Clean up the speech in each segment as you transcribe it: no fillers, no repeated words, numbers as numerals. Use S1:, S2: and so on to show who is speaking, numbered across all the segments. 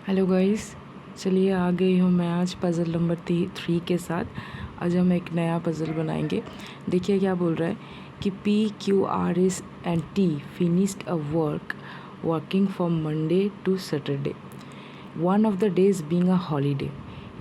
S1: Hello guys, चलिए आ गई हूँ मैं आज पज़ल नंबर 3 के साथ। आज हम एक नया पज़ल बनाएंगे। देखिए क्या बोल रहा है कि PQRS and T finished a working from Monday to Saturday, one of the days being a holiday,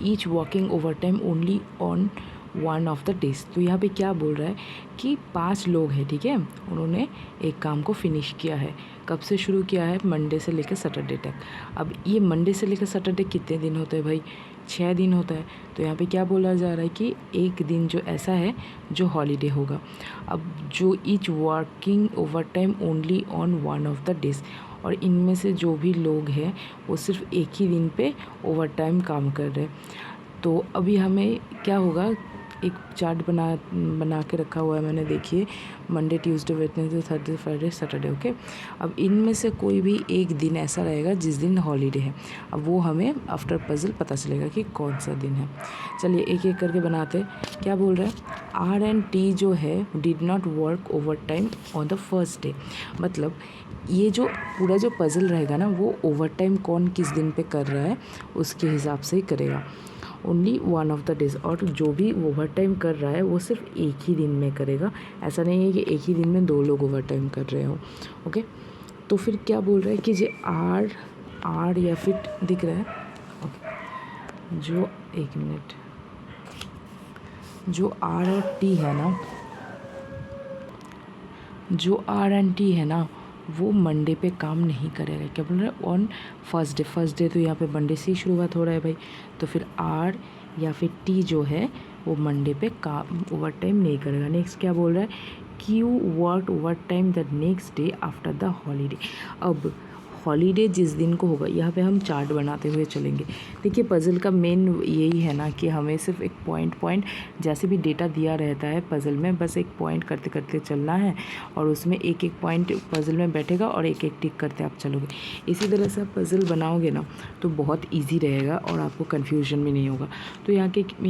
S1: each working overtime only on one of the days. तो यहाँ पे क्या बोल रहा है कि 5 लोग हैं, ठीक है, उन्होंने एक काम को फिनिश किया है। कब से शुरू किया है? मंडे से लेकर सैटरडे तक। अब ये मंडे से लेकर सैटरडे कितने दिन होते हैं भाई? 6 दिन होता है। तो यहाँ पे क्या बोला जा रहा है कि एक दिन जो ऐसा है जो हॉलीडे होगा। अब जो each working over time only on one of the days, और इनमें से जो भी लोग हैं वो सिर्फ एक ही दिन पे ओवर टाइम काम कर रहे हैं। तो अभी हमें क्या होगा, एक चार्ट बना के रखा हुआ है मैंने। देखिए, Monday, Tuesday, Wednesday, Thursday, Friday, Saturday, okay. अब इनमें से कोई भी एक दिन ऐसा रहेगा जिस दिन हॉलीडे है। अब वो हमें आफ्टर पजल पता चलेगा कि कौन सा दिन है। चलिए एक एक करके बनाते हैं। क्या बोल रहा है? R&T जो है did not work over time on the first day. मतलब ये जो पूरा जो पज़ल रहेगा ना, वो ओवर टाइम कौन किस दिन पे कर रहा है उसके हिसाब से ही करेगा। Only one of the days, और जो भी ओवर टाइम कर रहा है वो सिर्फ एक ही दिन में करेगा। ऐसा नहीं है कि एक ही दिन में 2 लोग ओवर टाइम कर रहे हो, ओके। तो फिर क्या बोल रहा है कि जो आर या फिर दिख रहा है, ओके, जो एक मिनट, जो आर और टी है ना, जो R&T है ना, वो मंडे पे काम नहीं करेगा। क्या बोल रहा है? ऑन फर्स्ट डे तो यहाँ पे मंडे से ही शुरुआत हो रहा है भाई। तो फिर R या फिर T जो है वो मंडे पे काम ओवर टाइम नहीं करेगा। नेक्स्ट क्या बोल रहा है? Q work over time the next day after the holiday. अब हॉलीडे जिस दिन को होगा, यहाँ पे हम चार्ट बनाते हुए चलेंगे। देखिए, पज़ल का मेन यही है ना कि हमें सिर्फ एक पॉइंट जैसे भी डेटा दिया रहता है पज़ल में, बस एक पॉइंट करते करते चलना है, और उसमें एक एक पॉइंट पज़ल में बैठेगा और एक एक टिक करते आप चलोगे। इसी तरह से आप पज़ल बनाओगे ना तो बहुत ईजी रहेगा और आपको कन्फ्यूजन भी नहीं होगा। तो यहाँ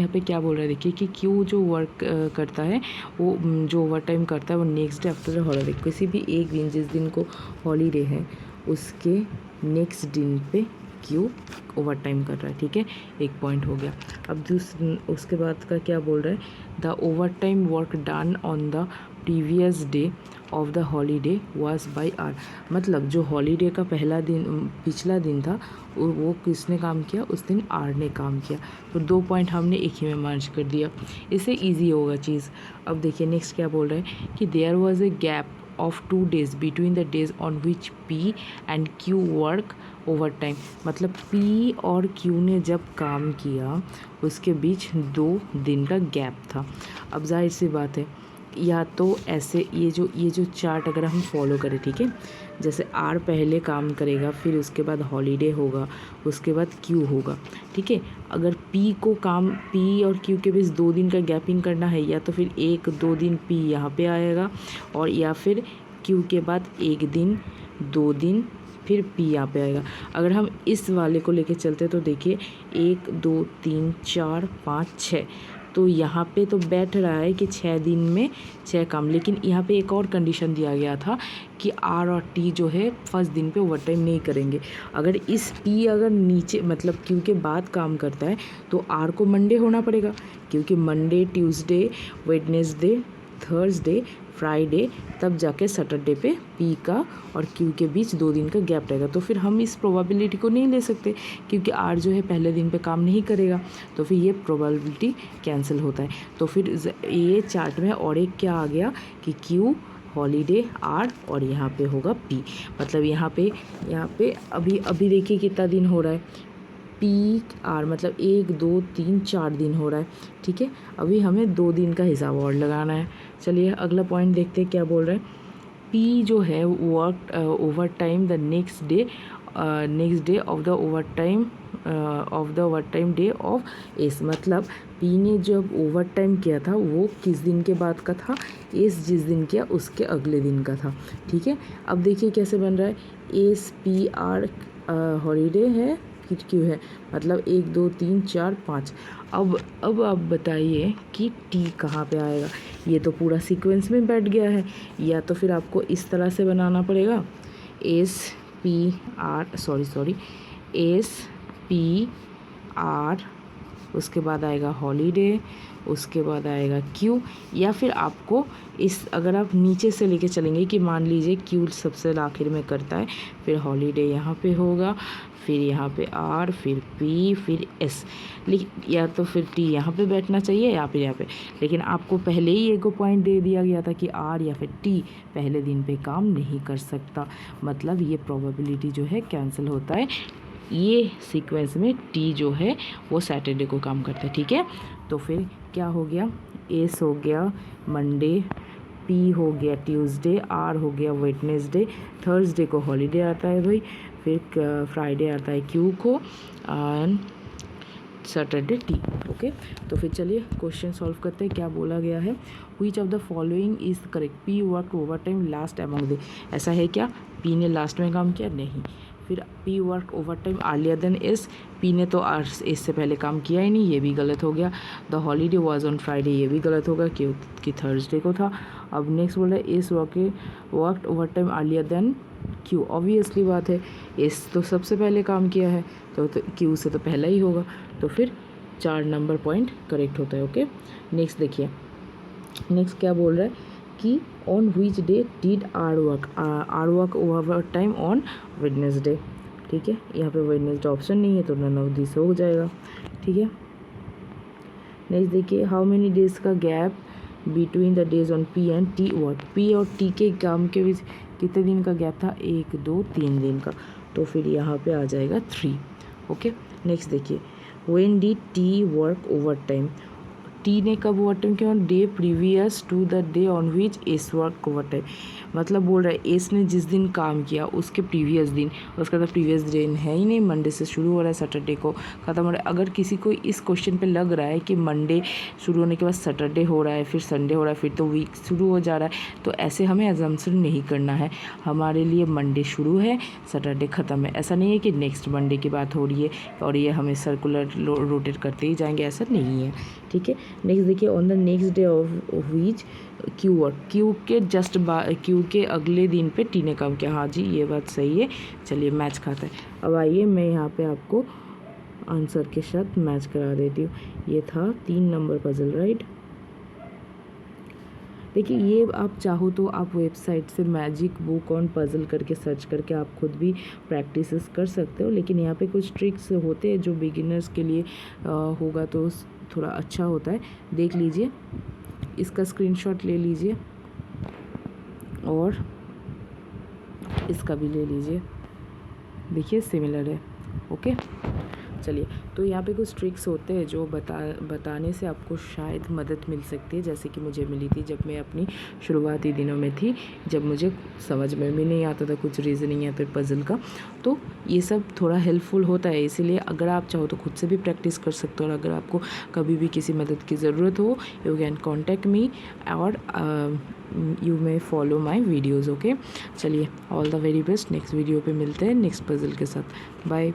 S1: पे क्या बोल रहा है? देखिए कि क्यों जो वर्क करता है, वो जो ओवर टाइम करता है वो next day after the holiday, किसी भी एक दिन जिस दिन को हॉलीडे है उसके नेक्स्ट दिन पे क्यू ओवर टाइम कर रहा है, ठीक है। एक पॉइंट हो गया। अब उसके बाद का क्या बोल रहा है? The over time work done on the previous day of the holiday was by R. मतलब जो हॉलीडे का पिछला दिन था वो किसने काम किया? उस दिन आर ने काम किया। तो 2 पॉइंट हमने एक ही में मर्ज कर दिया, इससे ईजी होगा चीज़। अब देखिए नेक्स्ट क्या बोल रहा है कि there was a gap of 2 days between the days on which P and Q work over time. मतलब P और Q ने जब काम किया उसके बीच 2 दिन का गैप था। अब जाहिर सी बात है, या तो ऐसे ये जो चार्ट अगर हम फॉलो करें, ठीक है, जैसे R पहले काम करेगा, फिर उसके बाद हॉलीडे होगा, उसके बाद Q होगा, ठीक है। अगर P और Q के बीच 2 दिन का गैपिंग करना है, या तो फिर 1-2 दिन P यहाँ पे आएगा, और या फिर Q के बाद 1 दिन 2 दिन फिर P यहाँ पे आएगा। अगर हम इस वाले को लेके चलते तो देखिए 1 2 3 4 5 6, तो यहाँ पे तो बैठ रहा है कि 6 दिन में 6 काम। लेकिन यहाँ पे एक और कंडीशन दिया गया था कि R और T जो है फर्स्ट दिन पे ओवर टाइम नहीं करेंगे। अगर इस P अगर नीचे मतलब Q के बाद काम करता है तो R को मंडे होना पड़ेगा, क्योंकि Monday, Tuesday, Wednesday, Thursday, Friday, तब जाके सैटरडे पे P का और Q के बीच 2 दिन का गैप रहेगा। तो फिर हम इस प्रोबेबिलिटी को नहीं ले सकते, क्योंकि R जो है पहले दिन पे काम नहीं करेगा, तो फिर ये प्रोबेबिलिटी कैंसिल होता है। तो फिर ये चार्ट में और एक क्या आ गया कि Q, हॉलीडे, R, और यहाँ पे होगा P। मतलब यहाँ पे अभी देखिए कितना दिन हो रहा है, PR मतलब 1 2 3 4 दिन हो रहा है, ठीक है। अभी हमें 2 दिन का हिसाब और लगाना है। चलिए अगला पॉइंट देखते हैं क्या बोल रहा है। P जो है work over time the next day of the over time day of S. मतलब P ने जब ओवर टाइम किया था वो किस दिन के बाद का था? एस जिस दिन किया उसके अगले दिन का था, ठीक है। अब देखिए कैसे बन रहा है। SPR हॉलीडे है, फिर क्यों है, मतलब 1 2 3 4 5। अब आप बताइए कि T कहाँ पे आएगा? ये तो पूरा सीक्वेंस में बैठ गया है। या तो फिर आपको इस तरह से बनाना पड़ेगा, SPR P R, उसके बाद आएगा हॉलीडे, उसके बाद आएगा क्यू, या फिर आपको इस अगर आप नीचे से लेके चलेंगे कि मान लीजिए क्यू सबसे आखिर में करता है, फिर हॉलीडे यहाँ पे होगा, फिर यहाँ पे आर, फिर पी, फिर एस, लेकिन या तो फिर टी यहाँ पे बैठना चाहिए या फिर यहाँ पे, लेकिन आपको पहले ही एक पॉइंट दे दिया गया था कि आर या फिर टी पहले दिन पे काम नहीं कर सकता, मतलब ये प्रोबेबिलिटी जो है कैंसिल होता है। ये सीक्वेंस में टी जो है वो सैटरडे को काम करता है, ठीक है। तो फिर क्या हो गया, एस हो गया मंडे, पी हो गया ट्यूसडे, आर हो गया वेडनेसडे, थर्सडे को हॉलीडे आता है भाई, फिर फ्राइडे आता है क्यू को, एंड सैटरडे टी। ओके, तो फिर चलिए क्वेश्चन सॉल्व करते हैं। क्या बोला गया है, which of the following is correct, P work over time last among the, ऐसा है क्या, पी ने लास्ट में काम किया, नहीं। फिर P work over time earlier than S, P ने तो एस से पहले काम किया ही नहीं, ये भी गलत हो गया। The holiday was on Friday, ये भी गलत होगा क्योंकि थर्सडे को था। अब नेक्स्ट बोल रहा है S work over time earlier than Q, obviously बात है, एस तो सबसे पहले काम किया है तो क्यू से तो पहला ही होगा, तो फिर 4 नंबर पॉइंट करेक्ट होता है। ओके, नेक्स्ट देखिए, नेक्स्ट क्या बोल रहा है कि on which day did are work over time on Wednesday, ठीक है। यहाँ पे वेडनेसडे ऑप्शन नहीं है तो नन ऑफ दिस हो जाएगा, ठीक है। नेक्स्ट देखिए, हाउ मेनी डेज का gap between the days on P and T work, P और टी के काम के बीच कितने दिन का गैप था, 1 2 3 दिन का, तो फिर यहाँ पे आ जाएगा 3। ओके, नेक्स्ट देखिए, when did T work over time, T ने कब ओवर टाइम किया, day previous to the day on which S work over time, मतलब बोल रहा है एस ने जिस दिन काम किया उसके प्रीवियस दिन, उसका तो प्रीवियस दिन है ही नहीं, मंडे से शुरू हो रहा है सैटरडे को ख़त्म हो रहा है। अगर किसी को इस क्वेश्चन पे लग रहा है कि मंडे शुरू होने के बाद सैटरडे हो रहा है, फिर संडे हो रहा है, फिर तो वीक शुरू हो जा रहा है, तो ऐसे हमें अजम्पशन नहीं करना है। हमारे लिए मंडे शुरू है, सैटरडे ख़त्म है, ऐसा नहीं है कि नेक्स्ट मंडे की बात हो रही है और ये हमें सर्कुलर रोटेट करते ही जाएंगे, ऐसा नहीं है, ठीक है। नेक्स्ट देखिए, on the next day of which Q work, Q के क्यू के अगले दिन पे टी ने काम किया, हाँ जी ये बात सही है, चलिए मैच खाता है। अब आइए मैं यहाँ पे आपको आंसर के साथ मैच करा देती हूँ। ये था 3 नंबर पजल, राइट। देखिए ये आप चाहो तो आप वेबसाइट से मैजिक बुक ऑन पजल करके सर्च करके आप खुद भी प्रैक्टिस कर सकते हो, लेकिन यहाँ पे कुछ ट्रिक्स होते हैं जो बिगिनर्स के लिए होगा तो थोड़ा अच्छा होता है। देख लीजिए, इसका स्क्रीनशॉट ले लीजिए और इसका भी ले लीजिए, देखिए सिमिलर है। ओके, चलिए, तो यहाँ पे कुछ ट्रिक्स होते हैं जो बताने से आपको शायद मदद मिल सकती है, जैसे कि मुझे मिली थी जब मैं अपनी शुरुआती दिनों में थी, जब मुझे समझ में भी नहीं आता था कुछ रीज़निंग या फिर पज़ल का, तो ये सब थोड़ा हेल्पफुल होता है। इसीलिए अगर आप चाहो तो खुद से भी प्रैक्टिस कर सकते हो, और अगर आपको कभी भी किसी मदद की ज़रूरत हो, यू कैन कॉन्टैक्ट मी और you may follow my videos. Okay, चलिए, all the very best, next video पे मिलते हैं नेक्स्ट पज़ल के साथ, बाय।